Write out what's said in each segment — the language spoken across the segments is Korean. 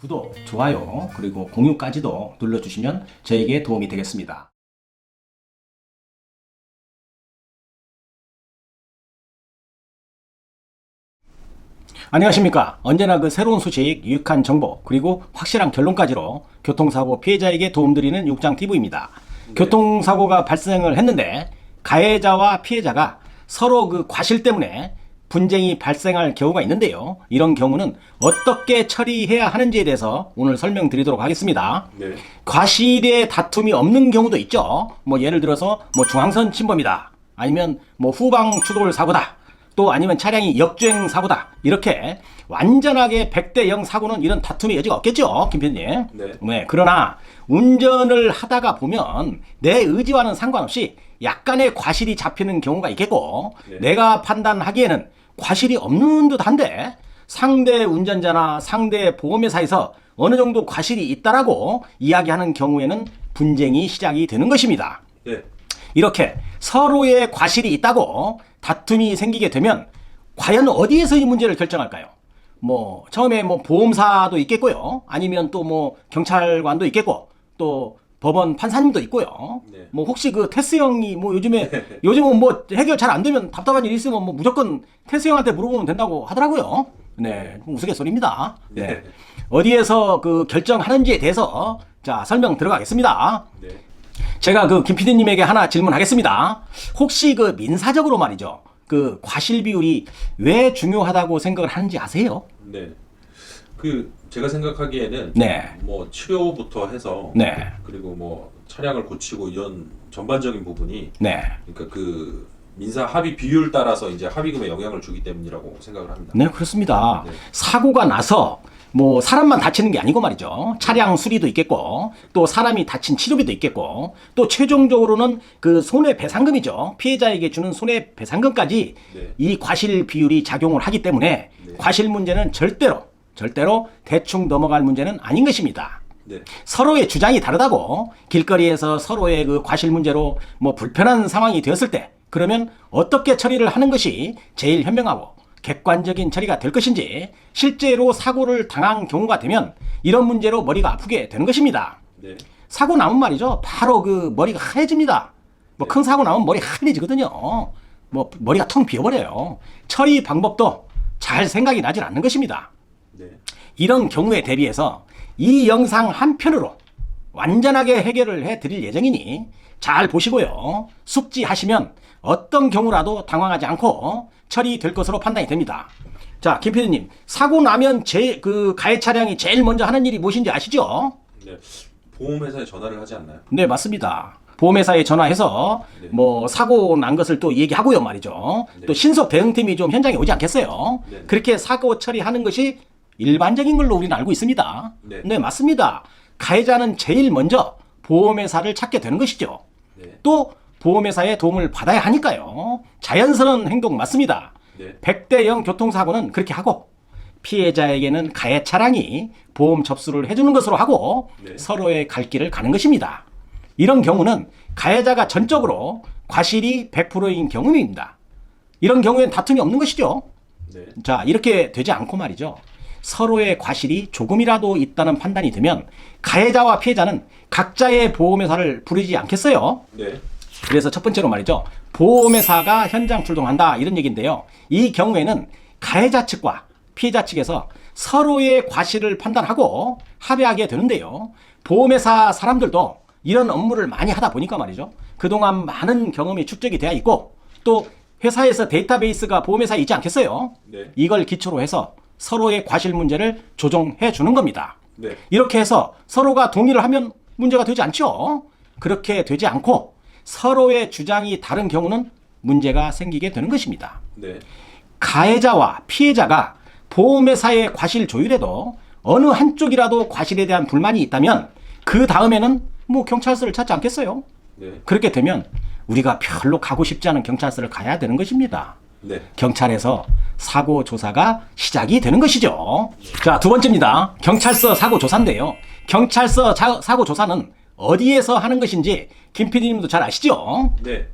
구독, 좋아요, 그리고 공유까지도 눌러주시면 저에게 도움이 되겠습니다. 안녕하십니까. 언제나 그 새로운 소식, 유익한 정보, 그리고 확실한 결론까지로 교통사고 피해자에게 도움드리는 육장TV입니다. 교통사고가 발생을 했는데 가해자와 피해자가 서로 그 과실 때문에 분쟁이 발생할 경우가 있는데요. 이런 경우는 어떻게 처리해야 하는지에 대해서 오늘 설명드리도록 하겠습니다. 네. 과실의 다툼이 없는 경우도 있죠. 뭐 예를 들어서 뭐 중앙선 침범이다. 아니면 뭐 후방 추돌 사고다. 또 아니면 차량이 역주행 사고다. 이렇게 완전하게 100대 0 사고는 이런 다툼의 여지가 없겠죠. 김 PD님. 네. 그러나 운전을 하다가 보면 내 의지와는 상관없이 약간의 과실이 잡히는 경우가 있겠고 네. 내가 판단하기에는 과실이 없는 듯한데 상대 운전자나 상대 보험회사에서 어느 정도 과실이 있다라고 이야기하는 경우에는 분쟁이 시작이 되는 것입니다. 네. 이렇게 서로의 과실이 있다고 다툼이 생기게 되면 과연 어디에서 이 문제를 결정할까요? 뭐 처음에 뭐 보험사도 있겠고요. 아니면 또 뭐 경찰관도 있겠고 또 법원 판사님도 있고요. 네. 뭐 혹시 그 테스 형이 뭐 요즘은 뭐 해결 잘 안 되면 답답한 일 있으면 뭐 무조건 테스 형한테 물어보면 된다고 하더라고요. 네, 우스갯소리입니다. 네. 어디에서 그 결정하는지에 대해서 자 설명 들어가겠습니다. 네. 제가 그 김 PD님에게 하나 질문하겠습니다. 혹시 그 민사적으로 말이죠. 그 과실 비율이 왜 중요하다고 생각을 하는지 아세요? 네. 제가 생각하기에는 네. 뭐 치료부터 해서 네. 그리고 뭐 차량을 고치고 이런 전반적인 부분이 네. 그러니까 그 민사 합의 비율 따라서 이제 합의금에 영향을 주기 때문이라고 생각을 합니다. 네, 그렇습니다. 네. 사고가 나서 뭐 사람만 다치는 게 아니고 말이죠. 차량 수리도 있겠고 또 사람이 다친 치료비도 있겠고 또 최종적으로는 그 손해배상금이죠. 피해자에게 주는 손해배상금까지 네. 이 과실 비율이 작용을 하기 때문에 네. 과실 문제는 절대로 대충 넘어갈 문제는 아닌 것입니다. 네. 서로의 주장이 다르다고 길거리에서 서로의 그 과실 문제로 뭐 불편한 상황이 되었을 때 그러면 어떻게 처리를 하는 것이 제일 현명하고 객관적인 처리가 될 것인지 실제로 사고를 당한 경우가 되면 이런 문제로 머리가 아프게 되는 것입니다. 네. 사고 나면 말이죠. 바로 그 머리가 하얘집니다. 뭐 큰 사고 나면 머리 하얘지거든요. 뭐 머리가 텅 비어버려요. 처리 방법도 잘 생각이 나질 않는 것입니다. 네. 이런 경우에 대비해서 이 영상 한 편으로 완전하게 해결을 해드릴 예정이니 잘 보시고요. 숙지하시면 어떤 경우라도 당황하지 않고 처리될 것으로 판단이 됩니다. 자, 김 PD님, 사고 나면 그 가해 차량이 제일 먼저 하는 일이 무엇인지 아시죠? 네. 보험회사에 전화를 하지 않나요? 네, 맞습니다. 보험회사에 전화해서 네. 뭐 사고 난 것을 또 얘기하고요 말이죠. 네. 또 신속 대응팀이 좀 현장에 오지 않겠어요? 네. 그렇게 사고 처리하는 것이 일반적인 걸로 우리는 알고 있습니다. 네. 네, 맞습니다. 가해자는 제일 먼저 보험회사를 찾게 되는 것이죠. 네. 또 보험회사의 도움을 받아야 하니까요. 자연스러운 행동 맞습니다. 네. 100대 0 교통사고는 그렇게 하고 피해자에게는 가해 차량이 보험 접수를 해주는 것으로 하고 네. 서로의 갈 길을 가는 것입니다. 이런 경우는 가해자가 전적으로 과실이 100%인 경우입니다. 이런 경우엔 다툼이 없는 것이죠. 네. 자, 이렇게 되지 않고 말이죠. 서로의 과실이 조금이라도 있다는 판단이 되면 가해자와 피해자는 각자의 보험회사를 부르지 않겠어요? 네. 그래서 첫 번째로 말이죠. 보험회사가 현장 출동한다 이런 얘기인데요. 이 경우에는 가해자 측과 피해자 측에서 서로의 과실을 판단하고 합의하게 되는데요. 보험회사 사람들도 이런 업무를 많이 하다 보니까 말이죠. 그동안 많은 경험이 축적이 되어 있고 또 회사에서 데이터베이스가 보험회사에 있지 않겠어요? 네. 이걸 기초로 해서 서로의 과실 문제를 조정해 주는 겁니다. 네. 이렇게 해서 서로가 동의를 하면 문제가 되지 않죠. 그렇게 되지 않고 서로의 주장이 다른 경우는 문제가 생기게 되는 것입니다. 네. 가해자와 피해자가 보험회사의 과실 조율에도 어느 한쪽이라도 과실에 대한 불만이 있다면 그 다음에는 뭐 경찰서를 찾지 않겠어요? 네. 그렇게 되면 우리가 별로 가고 싶지 않은 경찰서를 가야 되는 것입니다. 네. 경찰에서 사고 조사가 시작이 되는 것이죠. 자, 두 번째입니다. 경찰서 사고 조사인데요. 경찰서 사고 조사는 어디에서 하는 것인지 김 PD님도 잘 아시죠? 네.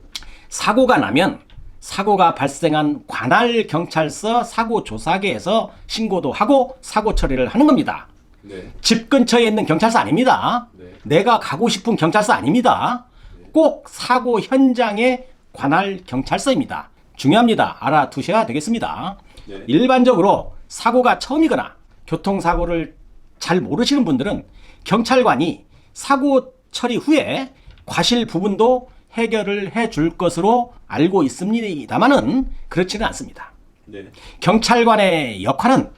사고가 나면 사고가 발생한 관할 경찰서 사고조사계에서 신고도 하고 사고 처리를 하는 겁니다. 네. 집 근처에 있는 경찰서 아닙니다. 네. 내가 가고 싶은 경찰서 아닙니다. 꼭 사고 현장에 관할 경찰서입니다. 중요합니다. 알아두셔야 되겠습니다. 네. 일반적으로 사고가 처음이거나 교통사고를 잘 모르시는 분들은 경찰관이 사고 처리 후에 과실 부분도 해결을 해줄 것으로 알고 있습니다만은 그렇지는 않습니다. 네. 경찰관의 역할은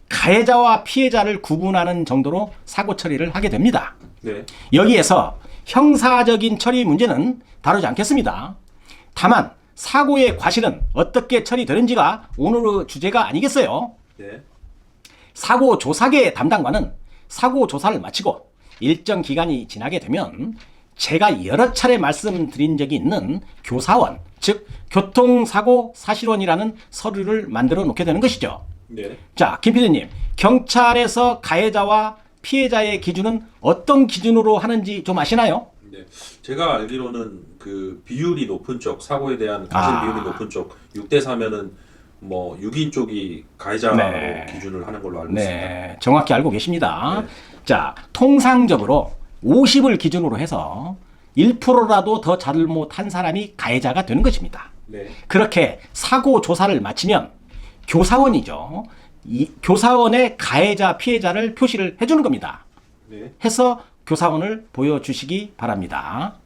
가해자와 피해자를 구분하는 정도로 사고 처리를 하게 됩니다. 네. 여기에서 형사적인 처리 문제는 다루지 않겠습니다. 다만 사고의 과실은 어떻게 처리되는지가 오늘의 주제가 아니겠어요. 네. 사고 조사계 담당관은 사고 조사를 마치고 일정 기간이 지나게 되면 제가 여러 차례 말씀드린 적이 있는 교사원, 즉 교통사고 사실원이라는 서류를 만들어 놓게 되는 것이죠. 네. 자, 김 PD님, 경찰에서 가해자와 피해자의 기준은 어떤 기준으로 하는지 좀 아시나요? 네. 제가 알기로는 그 비율이 높은 쪽, 사고에 대한 과실 비율이 높은 쪽 6대 4면은 뭐 6인 쪽이 가해자로 네. 기준을 하는 걸로 알고 있습니다. 네, 정확히 알고 계십니다. 네. 자, 통상적으로 50을 기준으로 해서 1%라도 더 잘못한 사람이 가해자가 되는 것입니다. 네. 그렇게 사고 조사를 마치면 교사원이죠. 이 교사원의 가해자, 피해자를 표시를 해주는 겁니다. 네. 해서 교사원을 보여주시기 바랍니다.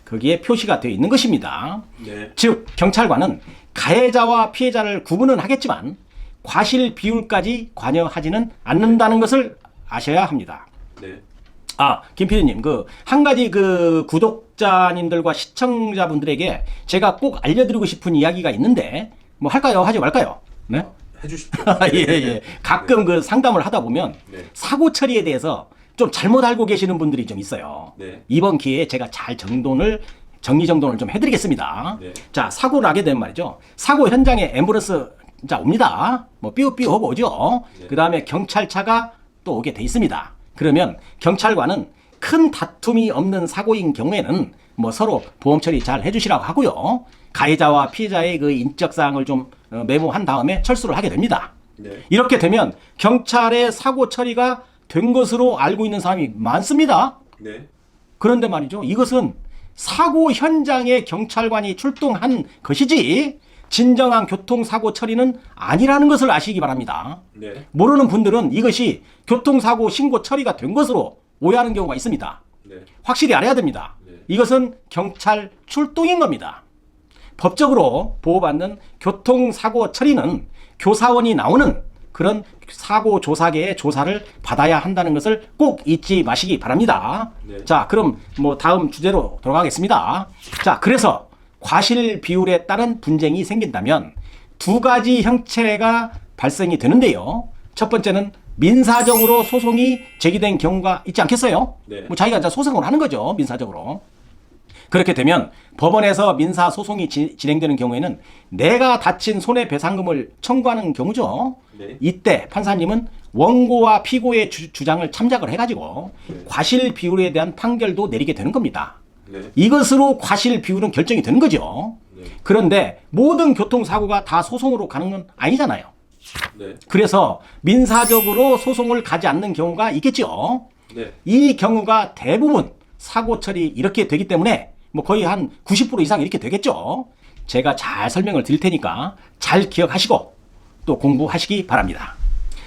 거기에 표시가 되어 있는 것입니다. 네. 즉 경찰관은 가해자와 피해자를 구분은 하겠지만 과실 비율까지 관여하지는 않는다는 것을 아셔야 합니다. 네. 아, 김 PD님, 한 가지 구독자님들과 시청자분들에게 제가 꼭 알려드리고 싶은 이야기가 있는데, 뭐 할까요? 하지 말까요? 네? 해주십시오. 예, 예. 가끔 상담을 하다 보면 네. 사고 처리에 대해서 좀 잘못 알고 계시는 분들이 좀 있어요. 네. 이번 기회에 제가 잘 정리정돈을 좀 해드리겠습니다. 네. 자, 사고를 하게 되면 말이죠. 사고 현장에 앰뷸런스 자 옵니다. 뭐 삐우삐우 하고 오죠. 네. 그 다음에 경찰차가 또 오게 돼 있습니다. 그러면 경찰관은 큰 다툼이 없는 사고인 경우에는 뭐 서로 보험 처리 잘 해주시라고 하고요. 가해자와 피해자의 그 인적사항을 좀 메모한 다음에 철수를 하게 됩니다. 네. 이렇게 되면 경찰의 사고 처리가 된 것으로 알고 있는 사람이 많습니다. 네. 그런데 말이죠. 이것은 사고 현장에 경찰관이 출동한 것이지 진정한 교통사고 처리는 아니라는 것을 아시기 바랍니다. 네. 모르는 분들은 이것이 교통사고 신고 처리가 된 것으로 오해하는 경우가 있습니다. 네. 확실히 알아야 됩니다. 네. 이것은 경찰 출동인 겁니다. 법적으로 보호받는 교통사고 처리는 교사원이 나오는 그런 사고 조사계의 조사를 받아야 한다는 것을 꼭 잊지 마시기 바랍니다. 네. 자, 그럼 뭐 다음 주제로 돌아가겠습니다. 자, 그래서 과실 비율에 따른 분쟁이 생긴다면 두 가지 형체가 발생이 되는데요. 첫 번째는 민사적으로 소송이 제기된 경우가 있지 않겠어요? 네. 뭐 자기가 이제 소송을 하는 거죠, 민사적으로. 그렇게 되면 법원에서 민사 소송이 진행되는 경우에는 내가 다친 손해배상금을 청구하는 경우죠. 네. 이때 판사님은 원고와 피고의 주장을 참작을 해가지고 네. 과실 비율에 대한 판결도 내리게 되는 겁니다. 네. 이것으로 과실 비율은 결정이 되는 거죠. 네. 그런데 모든 교통사고가 다 소송으로 가는 건 아니잖아요. 네. 그래서 민사적으로 소송을 가지 않는 경우가 있겠죠. 네. 이 경우가 대부분 사고 처리 이렇게 되기 때문에 뭐 거의 한 90% 이상 이렇게 되겠죠. 제가 잘 설명을 드릴 테니까 잘 기억하시고 또 공부하시기 바랍니다.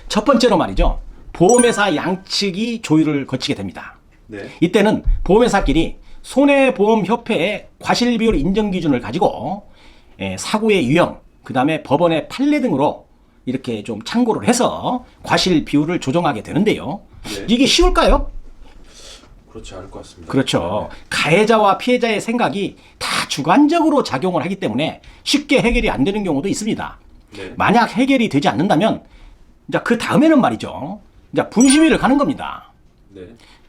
첫 번째로 말이죠. 보험회사 양측이 조율을 거치게 됩니다. 네. 이때는 보험회사끼리 손해보험협회의 과실비율 인정 기준을 가지고 사고의 유형, 그 다음에 법원의 판례 등으로 이렇게 좀 참고를 해서 과실 비율을 조정하게 되는데요. 네. 이게 쉬울까요? 그렇지 않을 것 같습니다. 그렇죠. 가해자와 피해자의 생각이 다 주관적으로 작용을 하기 때문에 쉽게 해결이 안 되는 경우도 있습니다. 네. 만약 해결이 되지 않는다면 이제 그 다음에는 말이죠. 이제 분심의를 가는 겁니다. 네.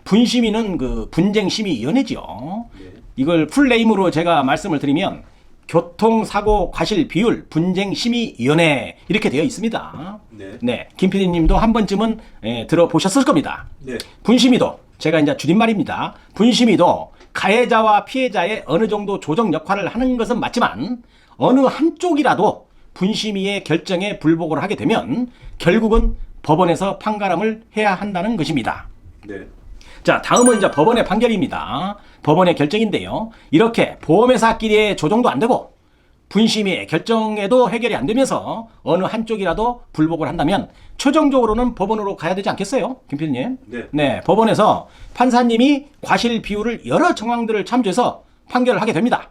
분심의는 그 분쟁심의위원회죠. 네. 이걸 풀네임으로 제가 말씀을 드리면 교통사고 과실 비율 분쟁심의위원회 이렇게 되어 있습니다. 네. 네, 김 PD님도 한 번쯤은 들어보셨을 겁니다. 네. 분심의도 제가 이제 줄임말입니다. 분심의도 가해자와 피해자의 어느 정도 조정 역할을 하는 것은 맞지만 어느 한쪽이라도 분심의의 결정에 불복을 하게 되면 결국은 법원에서 판가름을 해야 한다는 것입니다. 네. 자, 다음은 이제 법원의 판결입니다. 법원의 결정인데요. 이렇게 보험회사끼리의 조정도 안 되고 분심의 결정에도 해결이 안 되면서 어느 한쪽이라도 불복을 한다면 최종적으로는 법원으로 가야 되지 않겠어요? 김 PD님? 네. 법원에서 판사님이 과실 비율을 여러 정황들을 참조해서 판결을 하게 됩니다.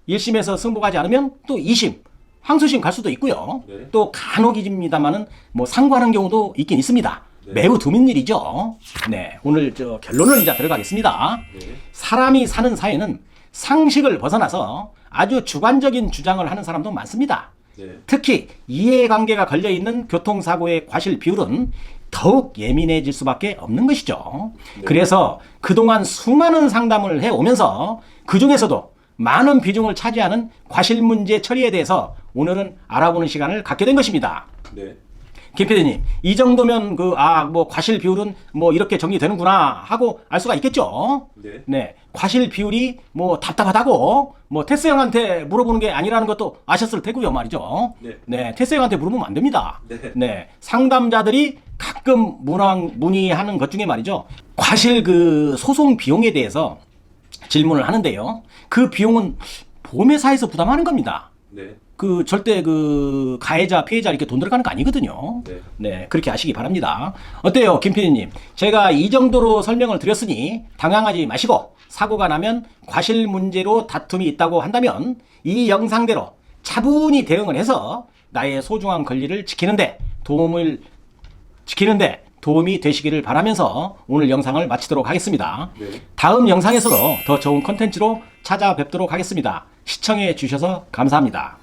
1심에서 승복하지 않으면 또 2심, 항소심 갈 수도 있고요. 네. 또 간혹입니다만은 뭐 상고하는 경우도 있긴 있습니다. 네. 매우 드문 일이죠. 네, 오늘 저 결론을 이제 들어가겠습니다. 네. 사람이 사는 사회는 상식을 벗어나서 아주 주관적인 주장을 하는 사람도 많습니다. 네. 특히 이해관계가 걸려있는 교통사고의 과실 비율은 더욱 예민해질 수밖에 없는 것이죠. 네. 그래서 그동안 수많은 상담을 해오면서 그중에서도 많은 비중을 차지하는 과실 문제 처리에 대해서 오늘은 알아보는 시간을 갖게 된 것입니다. 네. 김 PD님, 이 정도면 뭐 과실 비율은 뭐 이렇게 정리되는구나 하고 알 수가 있겠죠? 네. 과실 비율이 뭐 답답하다고 뭐 태스 형한테 물어보는 게 아니라는 것도 아셨을 테고요, 말이죠. 네. 태스 형한테 물어보면 안 됩니다. 네. 상담자들이 가끔 문의하는 것 중에 말이죠. 과실 그 소송 비용에 대해서 질문을 하는데요. 그 비용은 보험회사에서 부담하는 겁니다. 네. 그 절대 그 가해자, 피해자 이렇게 돈 들어가는 거 아니거든요. 네. 그렇게 아시기 바랍니다. 어때요, 김 PD님? 제가 이 정도로 설명을 드렸으니 당황하지 마시고 사고가 나면 과실 문제로 다툼이 있다고 한다면 이 영상대로 차분히 대응을 해서 나의 소중한 권리를 지키는데 도움이 되시기를 바라면서 오늘 영상을 마치도록 하겠습니다. 네. 다음 영상에서도 더 좋은 콘텐츠로 찾아뵙도록 하겠습니다. 시청해 주셔서 감사합니다.